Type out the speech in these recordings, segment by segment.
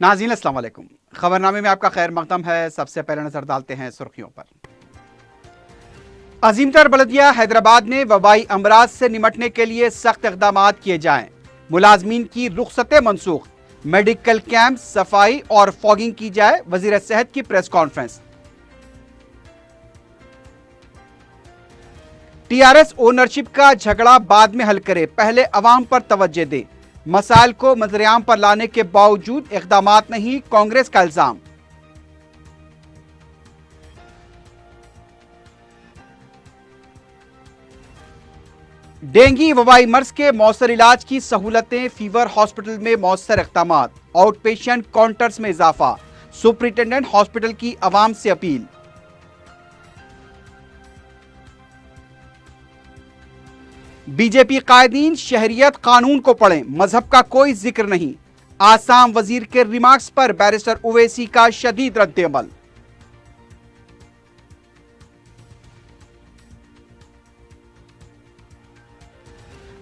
नाज़रीन अस्सलाम वालेकुम। खबरनामे में आपका खैर मकदम है। सबसे पहले नजर डालते हैं सुर्खियों पर। अजीमतर बल्दिया हैदराबाद में वबाई अमराज से निमटने के लिए सख्त इक़दाम किए जाएं। मुलाजमीन की रुख्सतें मनसूख, मेडिकल कैंप, सफाई और फॉगिंग की जाए। वजीर सेहत की प्रेस कॉन्फ्रेंस। टीआरएस ओनरशिप का झगड़ा बाद में हल करे, पहले अवाम पर तवज्जो दे। मसाइल को मंजरेआम पर लाने के बावजूद इक़दामात नहीं, कांग्रेस का इल्जाम। डेंगू वबाई मर्ज के मौसर इलाज की सहूलतें, फीवर हॉस्पिटल में मौसर इक़दामात, आउट पेशेंट काउंटर्स में इजाफा। सुपरिटेंडेंट हॉस्पिटल की अवाम से अपील। बीजेपी कायदीन शहरियत कानून को पढ़ें, मजहब का कोई जिक्र नहीं। आसाम वजीर के रिमार्क्स पर बैरिस्टर उवैसी का शदीद रद्द-ए-अमल।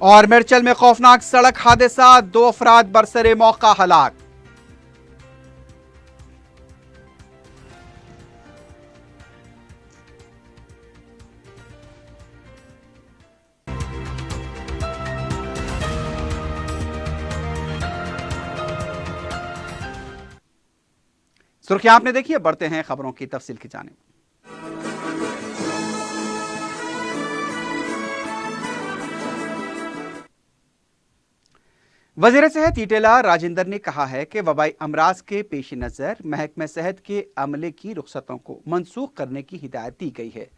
और मिर्चल में खौफनाक सड़क हादसा, 2 अफराद बरसरे मौका हलाक। सुर्खियां आपने देखी है, बढ़ते हैं खबरों की तफसील की जानिब। वजीर सेहत ईटेला राजेंद्र ने कहा है कि वबाई अमराज के पेश नज़र महकमा सेहत के अमले की रुख्सतों को मनसूख करने की हिदायत दी गई है।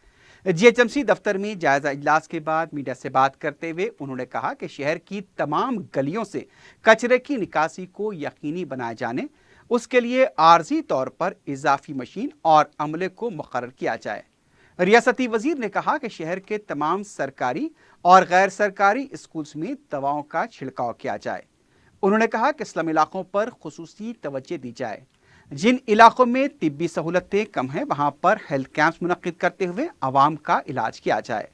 जीएचएमसी दफ्तर में जायजा इजलास के बाद मीडिया से बात करते हुए उन्होंने कहा कि शहर की तमाम गलियों से कचरे की निकासी को यकीनी बनाए जाने, उसके लिए आर्जी तौर पर इजाफी मशीन और अमले को मुकर्रर किया जाए। रियासती वजीर ने कहा कि शहर के तमाम सरकारी और गैर सरकारी स्कूल्स में दवाओं का छिड़काव किया जाए। उन्होंने कहा कि स्लम इलाकों पर खुसूसी तवज्जो दी जाए। जिन इलाकों में तिब्बी सहूलतें कम हैं वहां पर हेल्थ कैंप्स मुनक्किद करते हुए आवाम का इलाज किया जाए।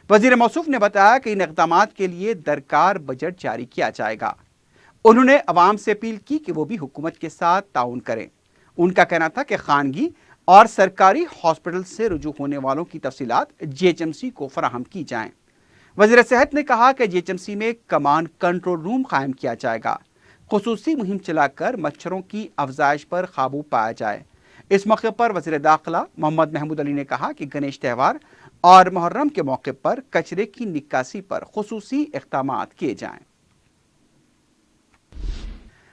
वजीर मौसूफ ने बताया कि इन इक़दामात के लिए दरकार बजट जारी किया जाएगा। उन्होंने अवाम से अपील की कि वो भी हुकूमत के साथ ताउन करें। उनका कहना था कि खानगी और सरकारी हॉस्पिटल से रुजू होने वालों की तफसीलात जीएचएमसी को फराहम की जाएं। वजीर सेहत ने कहा कि जीएचएमसी में कमांड कंट्रोल रूम कायम किया जाएगा। खुसूसी मुहिम चलाकर मच्छरों की अफजाइश पर काबू पाया जाए। इस मौके पर वजीर दाखिला मोहम्मद महमूद अली ने कहा कि गणेश त्यौहार और मुहर्रम के मौके पर कचरे की निकासी पर खुसूसी इक़दामात किए जाएं।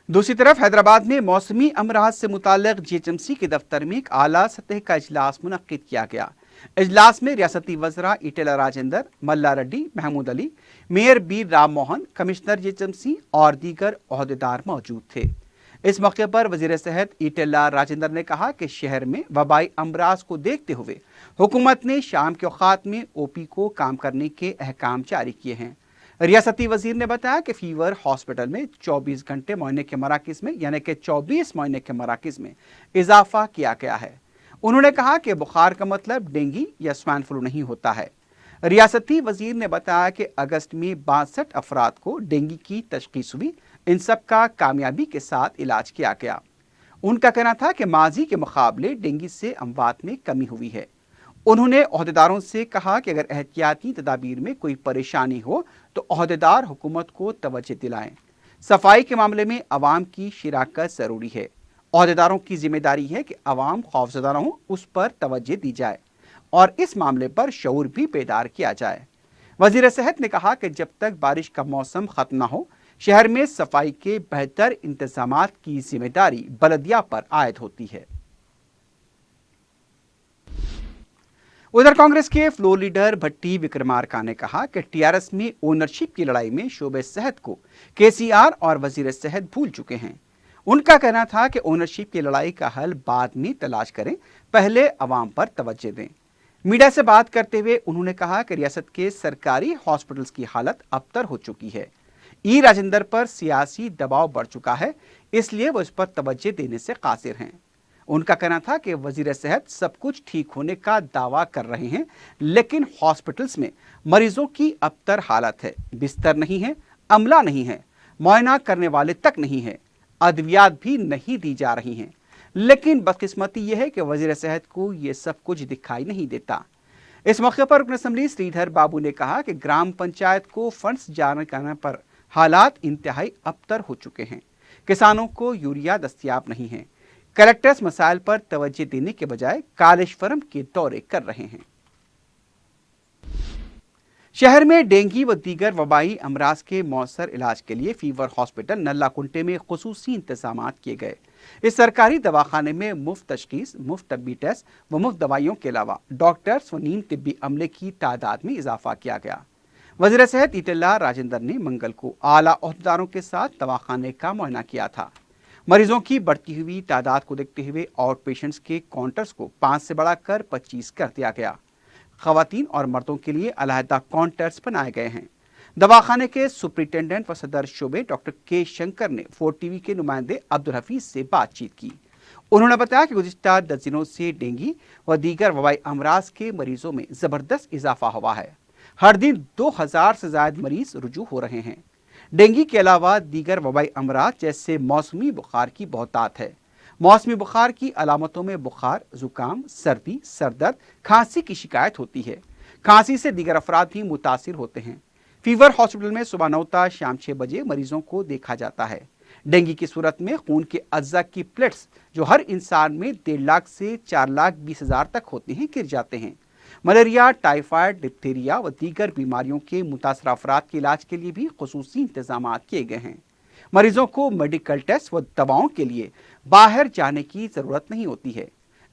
दूसरी तरफ हैदराबाद में मौसमी अमराज से मुताल्लिक जीएचएमसी के दफ्तर में एक आला सतह का इजलास मुनक्किद किया गया। इजलास में रियासती वज़रा ईटेला राजेंद्र, मल्ला रेड्डी, महमूद अली, मेयर बीर राम मोहन, कमिश्नर जीएचएमसी और दीगर ओहदेदार मौजूद थे। इस मौके पर वजीर सेहत ईटेला राजेंद्र ने कहा कि शहर में वबाई अमराज को देखते हुए हुकूमत ने शाम के औकात में ओपी को काम करने के अहकाम जारी किए हैं। रियासती वजीर ने बताया कि फीवर हॉस्पिटल में 24 घंटे मुआयने के मराकिज में यानी कि 24 मुआयने के मराकिज में इजाफा किया गया है। उन्होंने कहा कि बुखार का मतलब डेंगू या स्वाइन फ्लू नहीं होता है। रियासती वजीर ने बताया कि अगस्त में 62 अफराद को डेंगू की तशखीस हुई। इन सब का कामयाबी के साथ इलाज किया गया। उनका कहना था कि माजी के मुकाबले डेंगू से अमवात में कमी हुई है। उन्होंने ओहदेदारों से कहा कि अगर एहतियाती तदाबीर में कोई परेशानी हो तो ओहदेदार हुकूमत को तवज्जो दिलाएं। सफाई के मामले में अवाम की शिराकत जरूरी है। ओहदेदारों की जिम्मेदारी है कि अवाम खौफजदा न हो, उस पर तवज्जो दी जाए और इस मामले पर शऊर भी बेदार किया जाए। वजीर सेहत ने कहा कि जब तक बारिश का मौसम खत्म न हो, शहर में सफाई के बेहतर इंतजामात की जिम्मेदारी बलदिया पर आयद होती है। उधर कांग्रेस के फ्लोर लीडर भट्टी विक्रमार्का ने कहा कि टीआरएस में ओनरशिप की लड़ाई में शोबे सेहत को केसीआर और वजीर सेहत भूल चुके हैं। उनका कहना था कि ओनरशिप की लड़ाई का हल बाद में तलाश करें, पहले अवाम पर तवज्जो दें। मीडिया से बात करते हुए उन्होंने कहा कि रियासत के सरकारी हॉस्पिटल्स की हालत अबतर हो चुकी है। ई राजेंद्र पर सियासी दबाव बढ़ चुका है, इसलिए वो इस पर तवज्जो देने से कासिर हैं। उनका कहना था कि वजीर सेहत सब कुछ ठीक होने का दावा कर रहे हैं, लेकिन हॉस्पिटल्स में मरीजों की अबतर हालत है। बिस्तर नहीं है, अमला नहीं है, मुआयना करने वाले तक नहीं है। अद्वियात भी नहीं दी जा रही हैं। लेकिन बदकिस्मती यह है कि वजीर सेहत को ये सब कुछ दिखाई नहीं देता। इस मौके पर रुकन असम्बली श्रीधर बाबू ने कहा कि ग्राम पंचायत को फंड्स जारी करने पर हालात इंतहाई अबतर हो चुके हैं। किसानों को यूरिया दस्तयाब नहीं है। कलेक्टर्स मसाइल पर तवज्जो देने के बजाय कालेश्वरम के दौरे कर रहे हैं। शहर में डेंगू व दीगर वबाई अमराज के मौसर इलाज के लिए फीवर हॉस्पिटल नल्ला कुंटे में खुसूसी इंतजाम किए गए। इस सरकारी दवाखाने में मुफ्त तशखीस, मुफ्त तबी टेस्ट व मुफ्त दवाइयों के अलावा डॉक्टर्स व नीम तिब्बी अमले की तादाद में इजाफा किया गया। वज़ीर सेहत ईटेला राजेंद्र ने मंगल को आला ओहदेदारों के साथ दवाखाने का मुआयना किया था। मरीजों की बढ़ती हुई तादाद को देखते हुए आउट पेशेंट्स के काउंटर्स को 5 से बढ़ाकर 25 कर दिया गया। खवातीन और मर्दों के लिए अलहदा काउंटर्स बनाए गए हैं। दवाखाने के सुपरिटेंडेंट व सदर शोबे डॉक्टर के शंकर ने 4 टीवी के नुमाइंदे अब्दुल हफीज से बातचीत की। उन्होंने बताया कि गुज़िश्ता 10 दिनों से डेंगू व दीगर वबाई अमराज के मरीजों में ज़बरदस्त इजाफा हुआ है। हर दिन 2000 से ज़्यादा मरीज रुजू हो रहे हैं। डेंगू के अलावा दीगर वबाई अमराज जैसे मौसमी बुखार की बहुतात है। मौसमी बुखार की अलामतों में बुखार, जुकाम, सर्दी, सरदर्द, खांसी की शिकायत होती है। खांसी से दीगर अफराद भी मुतासिर होते हैं। फीवर हॉस्पिटल में सुबह 9 ता शाम 6 बजे मरीजों को देखा जाता है। डेंगू की सूरत में खून के अज्जा की प्लेट्स जो हर इंसान में 1.5 लाख से 4,20,000 तक होते हैं गिर जाते हैं। मलेरिया, टाइफाइड, डिप्थीरिया व दीगर बीमारियों के मुतासर अफराद के इलाज के लिए भी खुसूसी इंतजाम किए गए हैं। मरीजों को मेडिकल टेस्ट व दवाओं के लिए बाहर जाने की जरूरत नहीं होती है।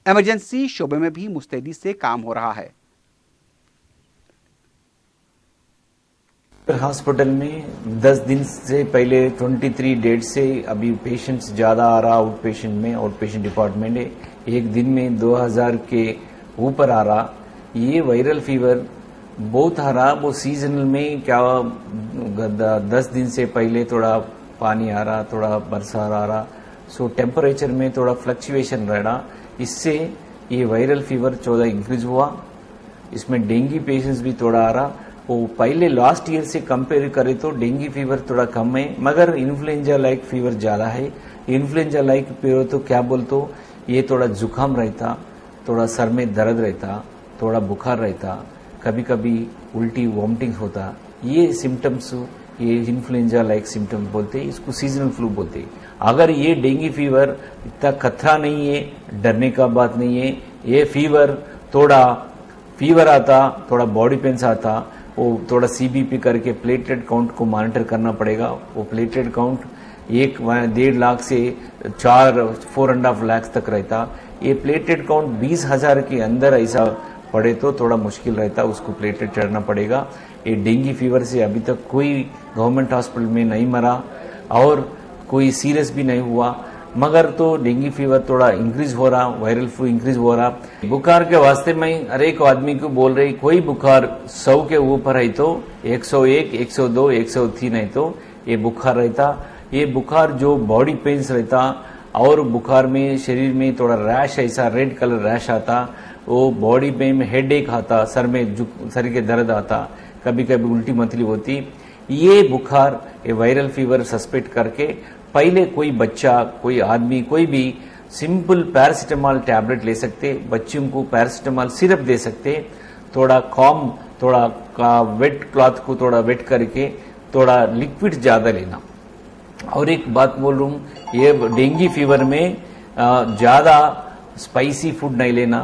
इमरजेंसी शोबे में भी मुस्तैदी से काम हो रहा है। हॉस्पिटल में 10 दिन से पहले 23 डेट से अभी पेशेंट्स ज़्यादा आ रहा आउट पेशेंट में, आउट पेशेंट डिपार्टमेंट है। एक दिन में 2000 के ऊपर आ रहा। ये वायरल फीवर बहुत आ रहा। वो सीजनल में क्या 10 दिन से पहले थोड़ा पानी आ रहा, थोड़ा बरसात आ रहा, सो टेम्परेचर में थोड़ा फ्लक्चुएशन रह रहा। इससे ये वायरल फीवर 14 इंक्रीज हुआ। इसमें डेंगू पेशेंट्स भी थोड़ा आ रहा। वो पहले लास्ट ईयर से कंपेयर करें तो डेंगू फीवर थोड़ा कम है, मगर इन्फ्लुएंजा लाइक फीवर ज़्यादा है। इन्फ्लुएंजा लाइक फीवर तो क्या बोलते, ये थोड़ा जुकाम रहता, थोड़ा सर में दर्द रहता, थोड़ा बुखार रहता, कभी कभी उल्टी वॉमिटिंग होता। ये सिम्टम्स ये इन्फ्लुएंजा लाइक सिम्टम्स बोलते हैं। इसको सीजनल फ्लू बोलते हैं। अगर ये डेंगू फीवर इतना खतरा नहीं है, डरने का बात नहीं है। ये फीवर थोड़ा फीवर आता, थोड़ा बॉडी पेन्स आता, वो थोड़ा CBP करके प्लेटलेट काउंट को मॉनिटर करना पड़ेगा। वो प्लेटलेट काउंट 1.5 लाख से 4.5 लाख तक रहता। ये प्लेटलेट काउंट 20,000 के अंदर ऐसा पड़े तो थोड़ा मुश्किल रहता, उसको प्लेटलेट चढ़ना पड़ेगा। ये डेंगू फीवर से अभी तक कोई गवर्नमेंट हॉस्पिटल में नहीं मरा और कोई सीरियस भी नहीं हुआ, मगर तो डेंगू फीवर थोड़ा इंक्रीज हो रहा, वायरल फ्लू इंक्रीज हो रहा। बुखार के वास्ते में हर एक आदमी को बोल रही, कोई बुखार 100 के ऊपर है तो 101, 102, 103 है तो ये बुखार रहता। ये बुखार जो बॉडी पेन्स रहता और बुखार में शरीर में थोड़ा रैश, ऐसा रेड कलर रैश आता, वो बॉडी में हेडेक आता, सर के दर्द आता, कभी कभी उल्टी मतली होती। ये बुखार, ये वायरल फीवर सस्पेक्ट करके पहले कोई बच्चा, कोई आदमी, कोई भी सिंपल पैरासीटामॉल टैबलेट ले सकते। बच्चों को पैरासीटामॉल सिरप दे सकते। थोड़ा थोड़ा वेट क्लॉथ को थोड़ा वेट करके थोड़ा लिक्विड ज़्यादा लेना। और एक बात बोल रहा हूँ, ये डेंगू फीवर में ज़्यादा स्पाइसी फूड नहीं लेना,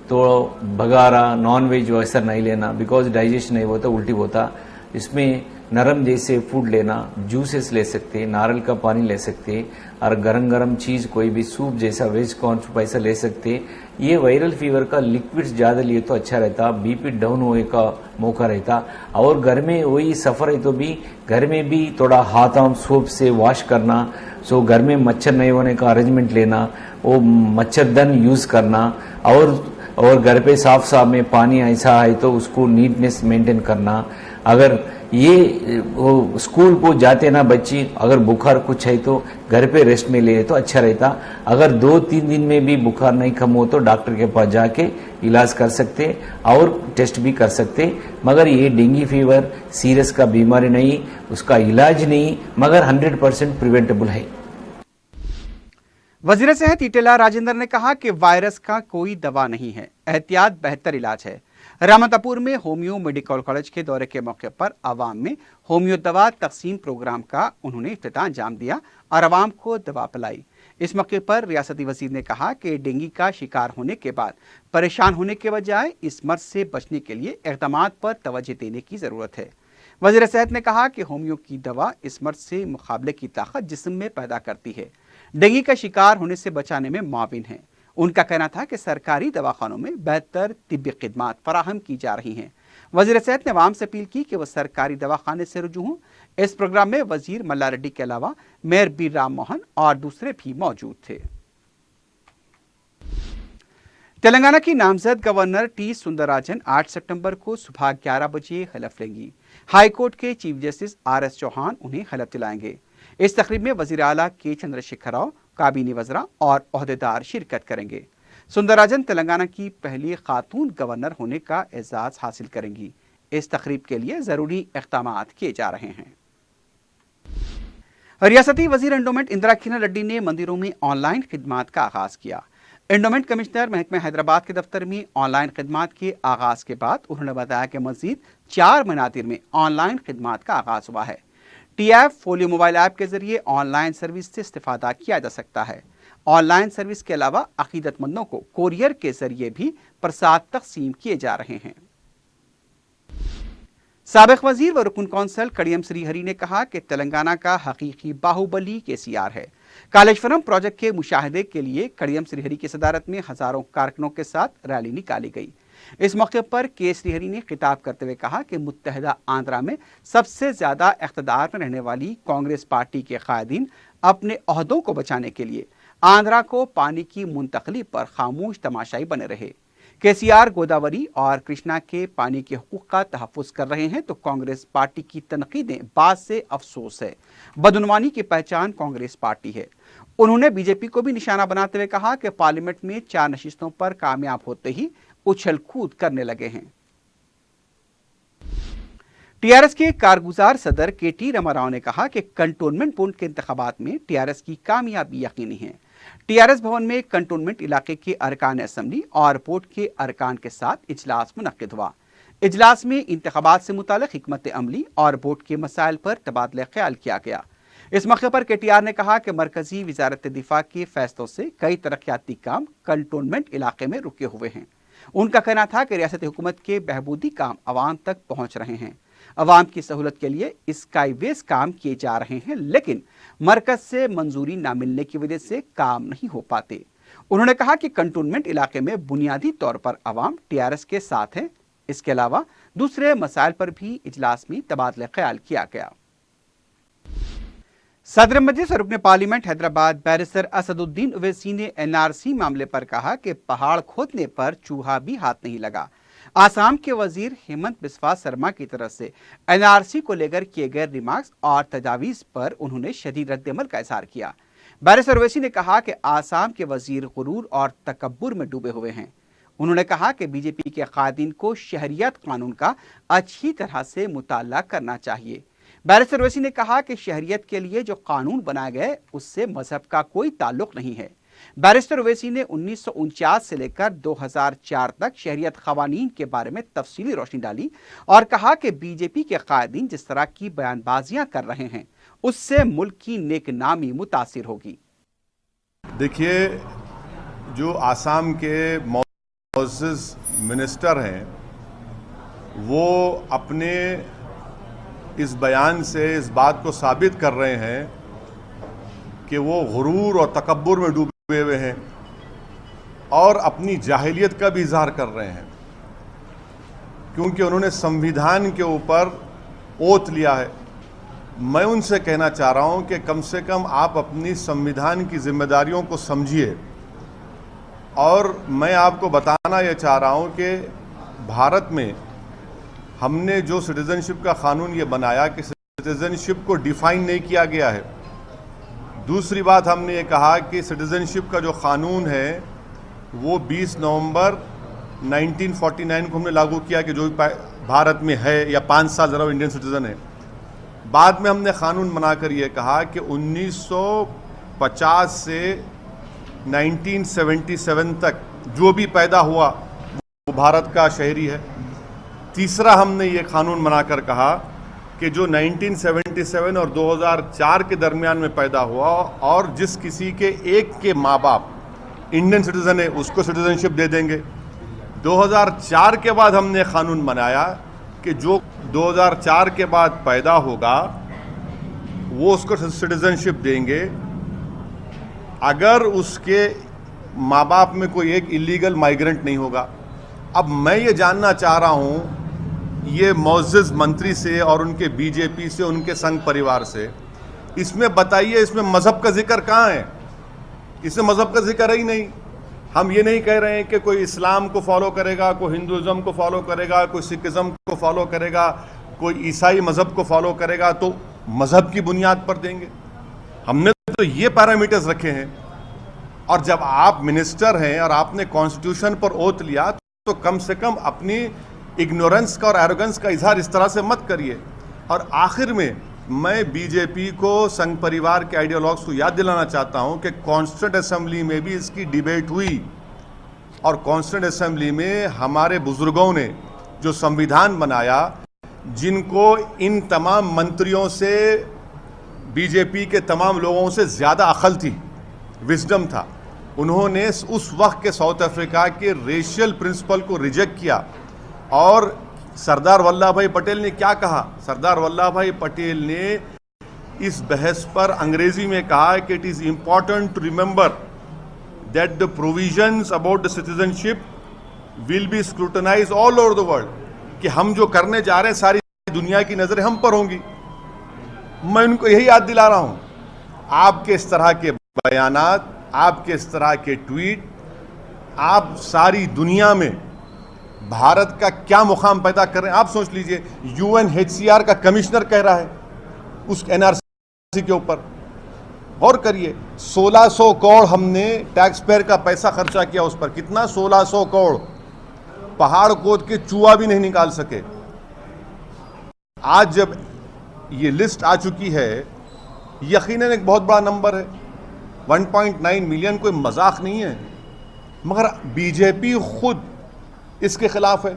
तो बघारा नॉन वेज वैसा नहीं लेना, बिकॉज डाइजेशन नहीं होता, उल्टी होता। इसमें नरम जैसे फूड लेना, जूसेस ले सकते, नारियल का पानी ले सकते, और गरम गरम चीज़ कोई भी सूप जैसा वेज कॉर्न सूप ऐसा ले सकते। ये वायरल फीवर का लिक्विड्स ज़्यादा लिए तो अच्छा रहता, BP डाउन होने का मौका रहता। और घर में वही सफ़र है तो भी घर में भी थोड़ा हाथ सोप से वॉश करना। सो घर में मच्छर नहीं होने का अरेंजमेंट लेना, वो मच्छरदानी यूज़ करना, और घर पे साफ में पानी ऐसा है तो उसको नीटनेस मेंटेन करना। अगर ये वो स्कूल को जाते ना बच्ची, अगर बुखार कुछ है तो घर पे रेस्ट में ले तो अच्छा रहता। अगर 2-3 दिन में भी बुखार नहीं कम हो तो डॉक्टर के पास जाके इलाज कर सकते और टेस्ट भी कर सकते। मगर ये डेंगू फीवर सीरियस का बीमारी नहीं, उसका इलाज नहीं, मगर 100% प्रिवेंटेबल है। वजीर सेहत ईटेला राजेंद्र ने कहा कि वायरस का कोई दवा नहीं है, एहतियात बेहतर इलाज है। रामतापुर में होम्यो मेडिकल कॉलेज के दौरे के मौके पर आवाम में होम्यो दवा तकसीम प्रोग्राम का उन्होंने इफ्तिताह अंजाम दिया और आवाम को दवा पिलाई। इस मौके पर रियासती वजीर ने कहा कि डेंगू का शिकार होने के बाद परेशान होने के बजाय इस मर्ज से बचने के लिए इक़दामात पर तवज्जो देने की ज़रूरत है। वज़ीर सेहत ने कहा कि होम्यो की दवा इस मर्ज से मुकाबले की ताकत जिस्म में पैदा करती है, डेंगू का शिकार होने से बचाने में मुआविन है। उनका कहना था कि सरकारी दवाखानों में बेहतर तिब्बी खिदमात फराहम की जा रही हैं। वज़ीर सेहत ने आवाम से अपील की कि वह सरकारी दवाखाने से रुजू हों। इस प्रोग्राम में वजीर मल्ला रेड्डी के अलावा मेयर बी राम मोहन और दूसरे भी मौजूद थे। तेलंगाना की नामजद गवर्नर टी सुंदरराजन 8 सितंबर को सुबह 11 बजे हलफ लेंगी। हाई कोर्ट के चीफ जस्टिस RS चौहान उन्हें हलफ दिलाएंगे। इस तकरीब में वजीर आला के चंद्रशेखर राव, काबीनी वज़रा और ओहदेदार शिरकत करेंगे। सुंदरराजन तेलंगाना की पहली खातून गवर्नर होने का एजाज हासिल करेंगी। इस तकरीब के लिए जरूरी इक़दामात किए जा रहे हैं। रियासती वजीर एंडोमेंट इंदिरा किरण रेड्डी ने मंदिरों में ऑनलाइन खिदमात का आगाज किया। एंडोमेंट कमिश्नर महकमा हैदराबाद के दफ्तर में ऑनलाइन खिदमात के आगाज के बाद उन्होंने बताया कि मजीद 4 मनातिर में ऑनलाइन खिदमात का आगाज हुआ है। TF फोलियो मोबाइल ऐप के जरिए ऑनलाइन सर्विस से इस्तेफादा किया जा सकता है। ऑनलाइन सर्विस के अलावा अकीदतमंदों को कोरियर के जरिए भी प्रसाद तकसीम किए जा रहे हैं। साबिक वजीर व रुकन कौंसल कड़ियम श्रीहरी ने कहा कि तेलंगाना का हकीकी बाहुबली KCR है। कालेश्वरम प्रोजेक्ट के मुशाहदे के लिए कड़ियम श्रीहरी की सदारत में हजारों कारकुनों के साथ रैली निकाली गई। इस मौके पर के श्रीहरी ने खिताब करते हुए कहा कि मुत्तहदा आंध्रा में सबसे ज्यादा इख्तदार में रहने वाली कांग्रेस पार्टी के कायदीन अपने ओहदों को बचाने के लिए आंध्रा को पानी की मुंतकली पर खामोश तमाशाई बने रहे। KCR गोदावरी और कृष्णा के पानी के हुकूक का तहफ़्फ़ुज़ कर रहे हैं तो कांग्रेस पार्टी की तनकीदें बात से अफसोस है। बदउनवानी की पहचान कांग्रेस पार्टी है। उन्होंने बीजेपी को भी निशाना बनाते हुए कहा कि पार्लियामेंट में 4 नशिस्तों पर कामयाब होते ही उछल कूद करने लगे हैं। TRS के कारगुजार सदर KT रामाराव ने कहा कि कंटोनमेंट बोर्ड के इंतखाबात में TRS की कामयाबी यकीनी है। TRS भवन में कंटोनमेंट इलाके के अरकान असम्बली और बोर्ड के अरकान के साथ इजलास मुनक्किद हुआ। इजलास में इंतखाबात से मुतालिक हिकमत अमली और बोर्ड के मसाइल पर तबादला ख्याल किया गया। इस मौके पर KTR ने कहा कि मरकजी वजारत दिफा के फैसलों से कई तरक्याती काम कंटोनमेंट इलाके में रुके हुए हैं। उनका कहना था कि रियासती हुकूमत के बहबूदी काम अवाम तक पहुंच रहे हैं। अवाम की सहूलत के लिए स्काईवेज काम किए जा रहे हैं, लेकिन मरकज से मंजूरी ना मिलने की वजह से काम नहीं हो पाते। उन्होंने कहा कि कंटोनमेंट इलाके में बुनियादी तौर पर अवाम TRS के साथ है। इसके अलावा दूसरे मसाइल पर भी इजलास में तबादला ख्याल किया गया। सदर मजलिस और रुकन पार्लियामेंट हैदराबाद बैरिस्टर असदुद्दीन ओवैसी ने NRC मामले पर कहा कि पहाड़ खोदने पर चूहा भी हाथ नहीं लगा। आसाम के वजीर हेमंत बिस्वा शर्मा की तरफ से NRC को लेकर किए गए रिमार्क्स और तजावीज़ पर उन्होंने शदीद रद्दअमल का इजहार किया। बैरिस्टर ओवैसी ने कहा कि आसाम के वजीर गुरूर और तकब्बुर में डूबे हुए हैं। उन्होंने कहा कि बीजेपी के कायदीन को शहरियत कानून का अच्छी तरह से मुताला करना चाहिए। बैरिस्टर ओवैसी ने कहा कि शहरियत के लिए जो कानून बनाए गए उससे मजहब का कोई ताल्लुक नहीं है। बैरिस्टर ओवैसी ने 1949 से लेकर 2004 तक शहरियत क़वानीन के बारे में तफसीली रोशनी डाली और कहा कि बीजेपी के कायदीन जिस तरह की बयानबाजियां कर रहे हैं उससे मुल्क की नेक नामी मुतासिर होगी। देखिए, जो आसाम के मौजूद मिनिस्टर हैं वो अपने इस बयान से इस बात को साबित कर रहे हैं कि वो गुरूर और तकब्बुर में डूबे हुए हैं और अपनी जाहिलियत का भी इजहार कर रहे हैं, क्योंकि उन्होंने संविधान के ऊपर ओथ लिया है। मैं उनसे कहना चाह रहा हूं कि कम से कम आप अपनी संविधान की जिम्मेदारियों को समझिए। और मैं आपको बताना यह चाह रहा हूं कि भारत में हमने जो सिटीजनशिप का कानून ये बनाया कि सिटीजनशिप को डिफाइन नहीं किया गया है। दूसरी बात, हमने ये कहा कि सिटीजनशिप का जो कानून है वो 20 नवंबर 1949 को हमने लागू किया कि जो भारत में है या 5 साल ज़रा इंडियन सिटीज़न है। बाद में हमने कानून बनाकर ये कहा कि 1950 से 1977 تک جو بھی پیدا ہوا وہ بھارت کا شہری ہے. تیسرا ہم نے یہ قانون بنا کر کہا کہ جو 1977 اور 2004 کے درمیان میں پیدا ہوا اور جس کسی کے ایک کے ماں باپ انڈین سٹیزن ہے اس کو سٹیزنشپ دے دیں گے. 2004 کے بعد ہم نے قانون بنایا کہ جو 2004 کے بعد پیدا ہوگا وہ اس کو سٹیزنشپ دیں گے اگر اس کے ماں باپ میں کوئی ایک ایلیگل مائیگرنٹ نہیں ہوگا. اب میں یہ جاننا چاہ رہا ہوں یہ معزز منتری سے اور ان کے بی جے پی سے ان کے سنگ پریوار سے, اس میں بتائیے اس میں مذہب کا ذکر کہاں ہے؟ اس میں مذہب کا ذکر ہی نہیں. ہم یہ نہیں کہہ رہے ہیں کہ کوئی اسلام کو فالو کرے گا, کوئی ہندوازم کو فالو کرے گا, کوئی سکھزم کو فالو کرے گا, کوئی عیسائی مذہب کو فالو کرے گا تو مذہب کی بنیاد پر دیں گے. ہم نے تو یہ پیرامیٹرز رکھے ہیں. اور جب آپ منسٹر ہیں اور آپ نے کانسٹیٹیوشن پر اوتھ لیا تو کم سے کم اپنی اگنورنس کا اور ایروگنس کا اظہار اس طرح سے مت کریے. اور آخر میں بی جے پی کو سنگ پریوار کے آئیڈیالوگس کو یاد دلانا چاہتا ہوں کہ کانسٹیٹیوشن اسمبلی میں بھی اس کی ڈیبیٹ ہوئی اور کانسٹیٹیوشن اسمبلی میں ہمارے بزرگوں نے جو سمویدھان بنایا, جن کو ان تمام منتریوں سے بی جے پی کے تمام لوگوں سے زیادہ عقل تھی, وزڈم تھا, انہوں نے اس وقت کے ساؤتھ افریقہ کے ریشل پرنسپل کو ریجیکٹ کیا. اور سردار ولبھ بھائی پٹیل نے کیا کہا؟ سردار ولبھ بھائی پٹیل نے اس بحث پر انگریزی میں کہا کہ it is important to remember that the provisions about the citizenship will be scrutinise all over the world, کہ ہم جو کرنے جا رہے ہیں ساری دنیا کی نظریں ہم پر ہوں گی. میں ان کو یہی یاد دلا رہا ہوں. آپ کے اس طرح کے بیانات, آپ کے اس طرح کے ٹویٹ, آپ ساری دنیا میں بھارت کا کیا مقام پیدا کر رہے ہیں. آپ سوچ لیجئے, UNHCR کا کمشنر کہہ رہا ہے اس NRC کے اوپر. غور کریے, 1600 کروڑ ہم نے ٹیکس پیئر کا پیسہ خرچہ کیا اس پر. کتنا؟ 1600 کروڑ. پہاڑ کھود کے چوہا بھی نہیں نکال سکے. آج جب یہ لسٹ آ چکی ہے, یقیناً ایک بہت بڑا نمبر ہے. 1.9 ملین کوئی مذاق نہیں ہے, مگر بی جے پی خود اس کے خلاف ہے.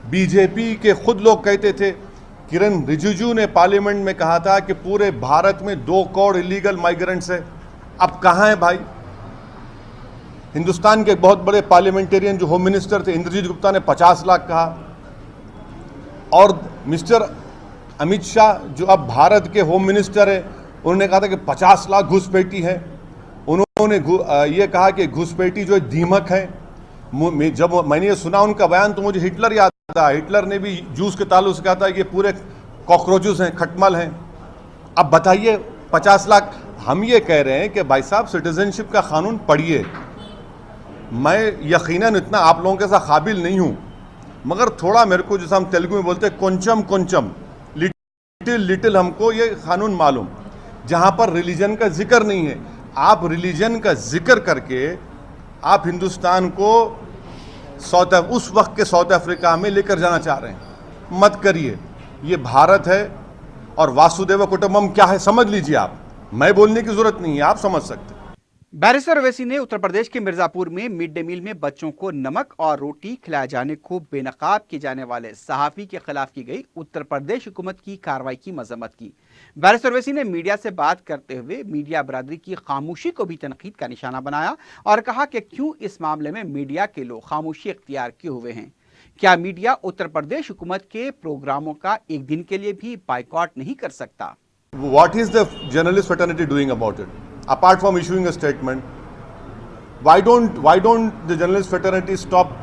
بی جے پی کے خود لوگ کہتے تھے, کرن رجیجو نے پارلیمنٹ میں کہا تھا کہ پورے بھارت میں 2 کروڑ ایلیگل مائیگرنٹس ہیں. اب کہاں ہیں بھائی؟ ہندوستان کے ایک بہت بڑے پارلیمنٹرین جو ہوم منسٹر تھے اندرجیت گپتا نے 50 لاکھ کہا, اور مسٹر امت شاہ جو اب بھارت کے ہوم منسٹر ہیں انہوں نے کہا تھا کہ 50 لاکھ گھسپیٹی ہیں. انہوں نے یہ کہا کہ گھسپیٹی جو دیمک ہے. جب میں نے یہ سنا ان کا بیان تو مجھے ہٹلر یاد آتا. ہٹلر نے بھی جوس کے تعلق سے کہا تھا کہ یہ پورے کاکروچز ہیں, کھٹمل ہیں. اب بتائیے 50 لاکھ. ہم یہ کہہ رہے ہیں کہ بھائی صاحب سٹیزنشپ کا قانون پڑھیے. میں یقیناً اتنا آپ لوگوں کے ساتھ قابل نہیں ہوں, مگر تھوڑا میرے کو جیسا ہم تیلگو میں بولتے ہیں کنچم کنچم, لٹل ہم کو یہ قانون معلوم. جہاں پر ریلیجن کا ذکر نہیں ہے, آپ ریلیجن کا ذکر کر کے آپ ہندوستان کو اس وقت کے ساؤتھ افریقہ میں لے کر جانا چاہ رہے ہیں. مت کریے. یہ بھارت ہے اور واسودیو کٹمبکم کیا ہے سمجھ لیجئے آپ. میں بولنے کی ضرورت نہیں ہے, آپ سمجھ سکتے. بیرسٹر اویسی نے اتر پردیش کے مرزا پور میں مڈ ڈے میل میں بچوں کو نمک اور روٹی کھلائے جانے کو بے نقاب کیے جانے والے صحافی کے خلاف کی گئی اتر پردیش حکومت کی کارروائی کی مذمت کی. بیرسٹر اویسی نے میڈیا سے بات کرتے ہوئے میڈیا برادری کی خاموشی کو بھی تنقید کا نشانہ بنایا اور کہا کہ کیوں اس معاملے میں میڈیا کے لوگ خاموشی اختیار کیے ہوئے ہیں. کیا میڈیا اتر پردیش حکومت کے پروگراموں کا ایک دن کے لیے بھی بائیکاٹ نہیں کر سکتا؟ What is the journalist fraternity doing about it? Apart from issuing a statement, why don't the journalist fraternity stop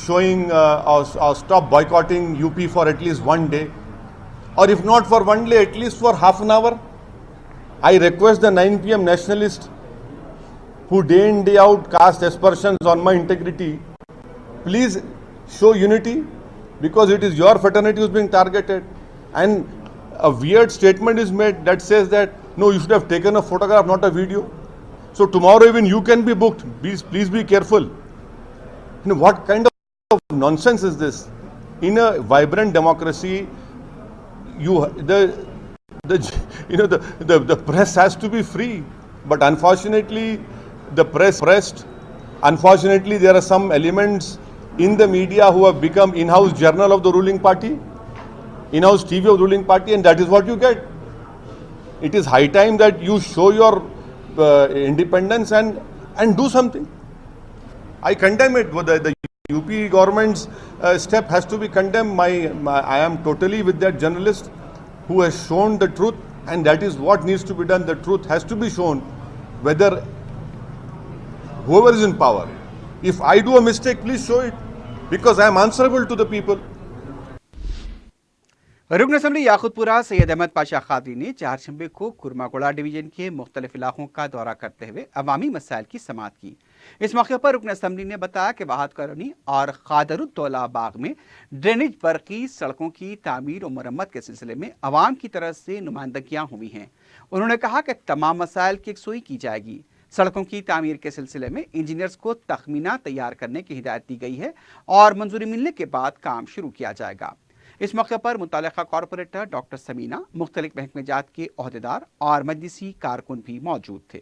showing or stop boycotting UP for at least one day, or if not for one day, at least for half an hour? I request the 9 PM nationalists who day in day out cast aspersions on my integrity, please show unity, because it is your fraternity who is being targeted. And a weird statement is made that says that no, you should have taken a photograph, not a video. So tomorrow even you can be booked. Please be careful. You know, what kind of nonsense is this? In a vibrant democracy, the press has to be free. But unfortunately, the press pressed. Unfortunately, there are some elements in the media who have become in-house journal of the ruling party, in-house TV of the ruling party, and that is what you get. It is high time that you show your independence and do something. I condemn it. The UP government's step has to be condemned. I am totally with that journalist who has shown the truth, and that is what needs to be done. The truth has to be shown, whether whoever is in power. If I do a mistake, please show it, because I am answerable to the people. रुकन assembly Yakutpura Syed Ahmad Pasha khadi ने चारशंबे को कुरमागोड़ा division के मुख्तलिफ इलाकों का दौरा करते हुए अवामी मसाइल की समाअत की। इस मौके पर रुकन असम्बली ने बताया कि वाहद कॉलोनी और खादरुद्दौला बाग में ड्रेनेज, बरकी, सड़कों की तामीर और मरम्मत के सिलसिले में अवाम की तरफ से नुमाइंदगियाँ हुई हैं। उन्होंने कहा कि तमाम मसाइल की यकसुई की जाएगी। सड़कों की तामीर के सिलसिले में इंजीनियर्स को तखमीना तैयार करने की हिदायत दी गई है और मंजूरी मिलने के बाद काम शुरू किया जाएगा। इस मौके पर मुतल्लिका कॉरपोरेटर डॉक्टर समीना, मुख्तलिफ महकमेजात के ओहदेदार और मजलिसी कारकुन भी मौजूद थे।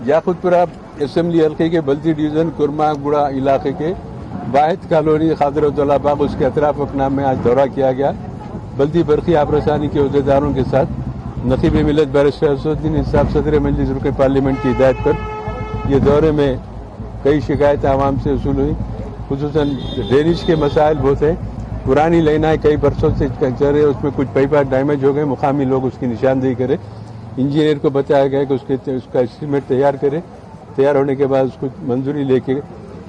याकुतपुरा असेंबली हल्के के बल्दी डिवीजन कुरमागुड़ा इलाके के वाहिद कॉलोनी खादरुद्दौला बाग उसके अतराफ अकनाम में आज दौरा किया गया। बल्दी बरकी आबरसानी के ओहदेदारों के साथ नकीब मिलत बैरिस्टर असदुद्दीन इंसाफ सदर मजलिस रुकन पार्लियामेंट की हिदायत पर ये दौरे में कई शिकायतें आवाम से वसूल हुई। खुसूसन ड्रेनेज के मसाइल बहुत हैं। पुरानी लाइनें कई बरसों से चल रहे, उसमें कुछ पाइप डैमेज हो गए। मुकामी लोग उसकी निशानदेही करें। इंजीनियर को बताया गया कि उसका एस्टीमेट तैयार करें। तैयार होने के बाद उसको मंजूरी लेके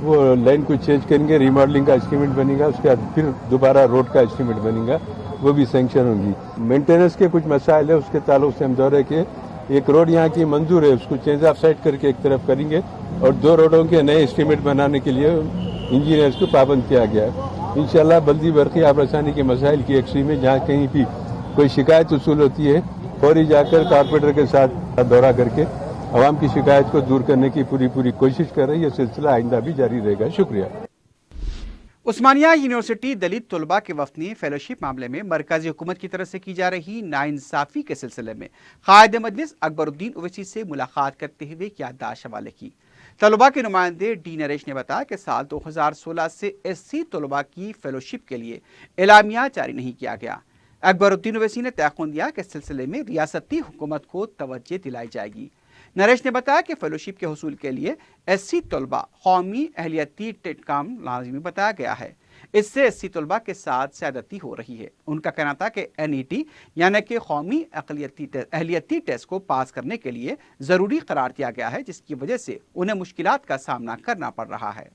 वो लाइन को चेंज करेंगे, रिमॉडलिंग का एस्टीमेट बनेगा, उसके बाद फिर दोबारा रोड का एस्टीमेट बनेगा, वो भी सैंक्शन होगी। मेंटेनेंस के कुछ मसाइल है, उसके ताल्लुक से हम दौरे के एक रोड यहाँ की मंजूर है, उसको चेंज ऑफ साइड करके एक तरफ करेंगे और 2 रोडों के नए एस्टीमेट बनाने के लिए इंजीनियर्स को पाबंद किया गया है। इंशाल्लाह बल्दी बरकी आबरसानी के मसाइल की यकसुई में जहाँ कहीं भी कोई शिकायत वसूल होती है, फौरी जाकर कारपोरेटर के साथ दौरा करके अवाम की शिकायत को दूर करने की पूरी कोशिश कर रही है। यह सिलसिला आइंदा भी जारी रहेगा। शुक्रिया। उस्मानिया यूनिवर्सिटी दलित तलबा के वफ्द ने फेलोशिप मामले में मरकजी हुकूमत की तरफ से की जा रही नाइंसाफी के सिलसिले में कायद मजलिस अकबरुद्दीन ओवैसी से मुलाकात करते हुए याददाश्त हवाले की। तलबा के नुमाइंदे डी नरेश ने बताया कि साल 2016 से एससी तलबा की फेलोशिप के लिए एलामिया जारी नहीं किया गया। अकबरुद्दीन ओवैसी ने तयक़ुन दिया कि इस सिलसिले में रियासती हुकूमत को तवज्जो दिलाई जाएगी। नरेश ने बताया कि फेलोशिप के हुसूल के लिए एससी तलबा कौमी अहलियती टेटकाम लाजिमी बताया गया है। इससे एससी तलबा के साथ ज़्यादती हो रही है। उनका कहना था कि एनईटी यानी कि कौमी अहलियती टेस्ट को पास करने के लिए ज़रूरी करार दिया गया है, जिसकी वजह से उन्हें मुश्किलात का सामना करना पड़ रहा है।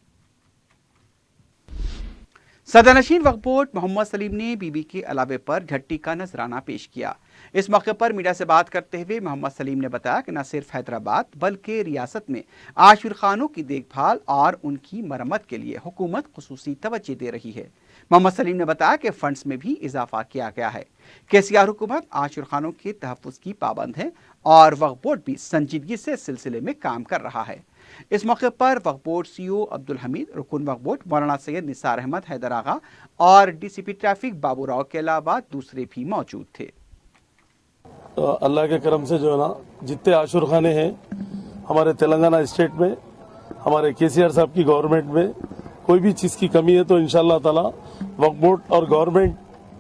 सदरनशीन वक्फ बोर्ड मोहम्मद सलीम ने बीबी के अलावे पर झट्टी का नजराना पेश किया। इस मौके पर मीडिया से बात करते हुए मोहम्मद सलीम ने बताया कि न सिर्फ हैदराबाद बल्कि रियासत में आशिर खानों की देखभाल और उनकी मरम्मत के लिए हुकूमत खुसूसी तवज्जो दे रही है। मोहम्मद सलीम ने बताया कि फंड्स में भी इजाफा किया गया है। केसीआर हुकूमत आशिर खानों के तहफ़्फ़ुज़ की पाबंद है और वक्फ बोर्ड भी संजीदगी से इस सिलसिले में काम कर रहा है। इस मौके पर वक्फ बोर्ड सीईओ अब्दुल हमीद, रुकन वक्फ बोर्ड मौलाना सैयद निसार अहमद हैदर आगा और डीसीपी ट्रैफिक बाबू राव के अलावा दूसरे भी मौजूद थे। अल्लाह के करम से जो है ना, जितने आशुर खाने हैं हमारे तेलंगाना स्टेट में, हमारे केसीआर साहब की गवर्नमेंट में कोई भी चीज की कमी है तो इंशाअल्लाह ताला वक्फ बोर्ड और गवर्नमेंट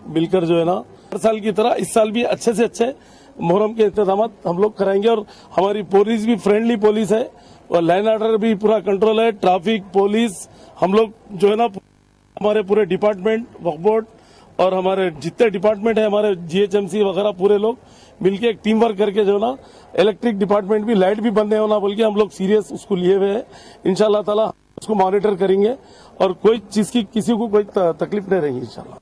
मिलकर जो है ना, हर साल की तरह इस साल भी अच्छे से अच्छे मुहर्रम के इंतजाम हम लोग कराएंगे। और हमारी पुलिस भी फ्रेंडली पुलिस है और लाइन ऑर्डर भी पूरा कंट्रोल है। ट्रैफिक पुलिस हम लोग जो है ना, हमारे पूरे डिपार्टमेंट वक्फ बोर्ड और हमारे जितने डिपार्टमेंट है, हमारे जीएचएमसी वगैरह पूरे लोग मिलके एक टीम वर्क करके जो है ना, इलेक्ट्रिक डिपार्टमेंट भी लाइट भी बंद नहीं होना बोल के हम लोग सीरियस उसको लिए हुए हैं। इंशाल्लाह ताला उसको मॉनिटर करेंगे और कोई चीज की किसी को कोई तकलीफ नहीं रहेगी इंशाल्लाह।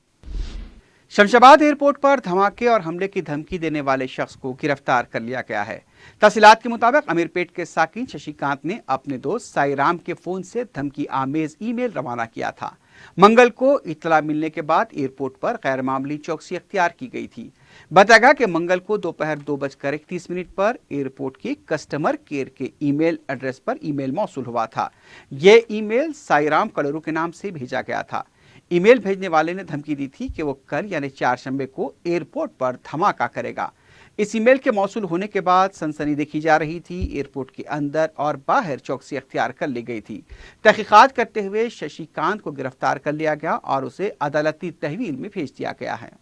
शमशाबाद एयरपोर्ट पर धमाके और हमले की धमकी देने वाले शख्स को गिरफ्तार कर लिया गया है। तफसीलात के मुताबिक अमीरपेट के साकिन शशिकांत ने अपने दोस्त साईराम के फोन से धमकी आमेज ईमेल रवाना किया था। मंगल को इत्तला मिलने के बाद एयरपोर्ट पर गैर मामूली चौकसी अख्तियार की गई थी। बताया गया कि मंगल को दोपहर 2:31 पर एयरपोर्ट के कस्टमर केयर के ईमेल एड्रेस पर ईमेल मौसूल हुआ था। ये ईमेल साईराम कलरू के नाम से भेजा गया था। ईमेल भेजने वाले ने धमकी दी थी कि वो कल यानी चारशंबे को एयरपोर्ट पर धमाका करेगा। इस ईमेल के मौसूल होने के बाद सनसनी देखी जा रही थी। एयरपोर्ट के अंदर और बाहर चौकसी अख्तियार कर ली गई थी। तहकीकात करते हुए शशिकांत को गिरफ्तार कर लिया गया और उसे अदालती तहवील में भेज दिया गया है।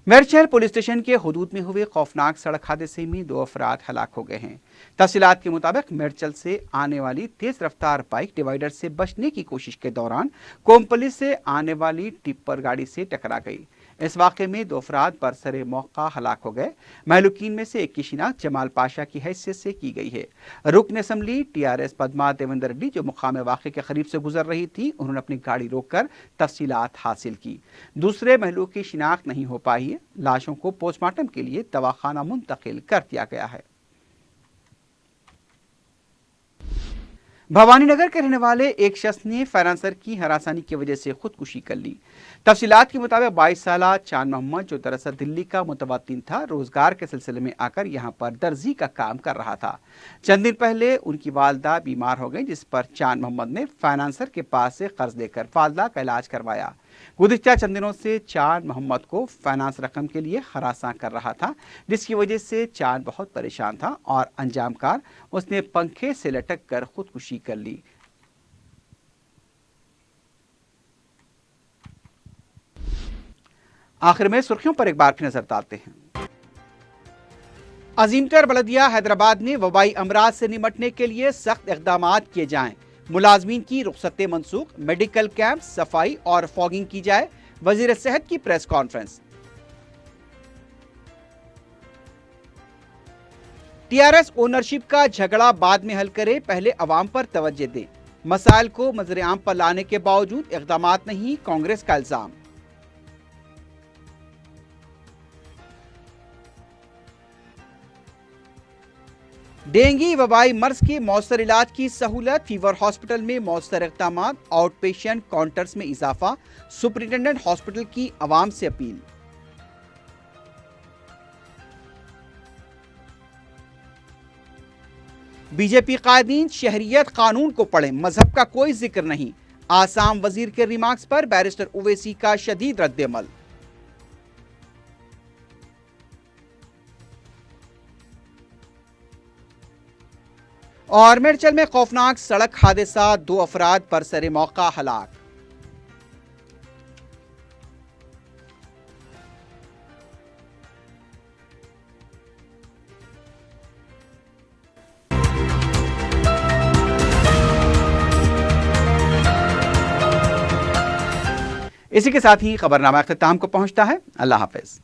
मेरठ पुलिस स्टेशन के हुदूद में हुए खौफनाक सड़क हादसे में 2 अफराद हलाक हो गए हैं। तफसीलात के मुताबिक मेरठ से आने वाली तेज रफ्तार बाइक डिवाइडर से बचने की कोशिश के दौरान कोमपली से आने वाली टिप्पर गाड़ी से टकरा गई। इस वाक़े में 2 अफराद बरसरे मौका हलाक हो गए। महलूकीन में से एक की शिनाख्त जमाल पाशा की हैसियत से की गई है। रुकन असम्बली TRS पद्मा देवेंद्र रेड्डी जो मुकाम वाक़े के करीब से गुजर रही थी, उन्होंने अपनी गाड़ी रोककर तफसीलात हासिल की। दूसरे महलूक की शिनाख्त नहीं हो पाई है। लाशों को पोस्टमार्टम के लिए दवाखाना मुंतकिल कर दिया गया है। भवानी नगर के रहने वाले एक शख्स ने फाइनेंसर की हरासानी की वजह से खुदकुशी कर ली। तफसीलात के मुताबिक 22 साला चांद मोहम्मद जो दरअसल दिल्ली का मुतवत्तिन था, रोजगार के सिलसिले में आकर यहां पर दर्जी का काम कर रहा था। चंद दिन पहले उनकी वालदा बीमार हो गई, जिस पर चांद मोहम्मद ने फाइनेंसर के पास से कर्ज लेकर वालदा का इलाज करवाया। गुज़िश्ता चंद दिनों से चांद मोहम्मद को फाइनेंस रकम के लिए हरासा कर रहा था, जिसकी वजह से चांद बहुत परेशान था और अंजामकार उसने पंखे से लटक कर खुदकुशी कर ली। आखिर में सुर्खियों पर एक बार फिर नजर डालते हैं। अजीमतर बलदिया हैदराबाद में वबाई अमराज से निपटने के लिए सख्त इक़दाम किए जाएं। मुलाजमीन की रुखसतें मनसूख, मेडिकल कैंप, सफाई और फॉगिंग की जाए। वजीर सेहत की प्रेस कॉन्फ्रेंस। TRS ओनरशिप का झगड़ा बाद में हल करे, पहले अवाम पर तवज्जो दें। मसाइल को मंजर आम पर लाने के बावजूद इक़दाम नहीं, कांग्रेस का इल्जाम। डेंगू वबाई मर्ज के मौसर इलाज की सहूलत, फीवर हॉस्पिटल में मौसर इक़दाम, आउट पेशेंट काउंटर्स में इजाफा। सुपरिटेंडेंट हॉस्पिटल की अवाम से अपील। बीजेपी कायदीन शहरियत कानून को पढ़ें, मजहब का कोई जिक्र नहीं। आसाम वजीर के रिमार्क्स पर बैरिस्टर ओवैसी का शदीद रद्द-ए-अमल। और मेरठ में खौफनाक सड़क हादसा, 2 अफराद बरसरे मौका हलाक। इसी के साथ ही खबरनामा इख्तिताम को पहुंचता है। अल्लाह हाफिज।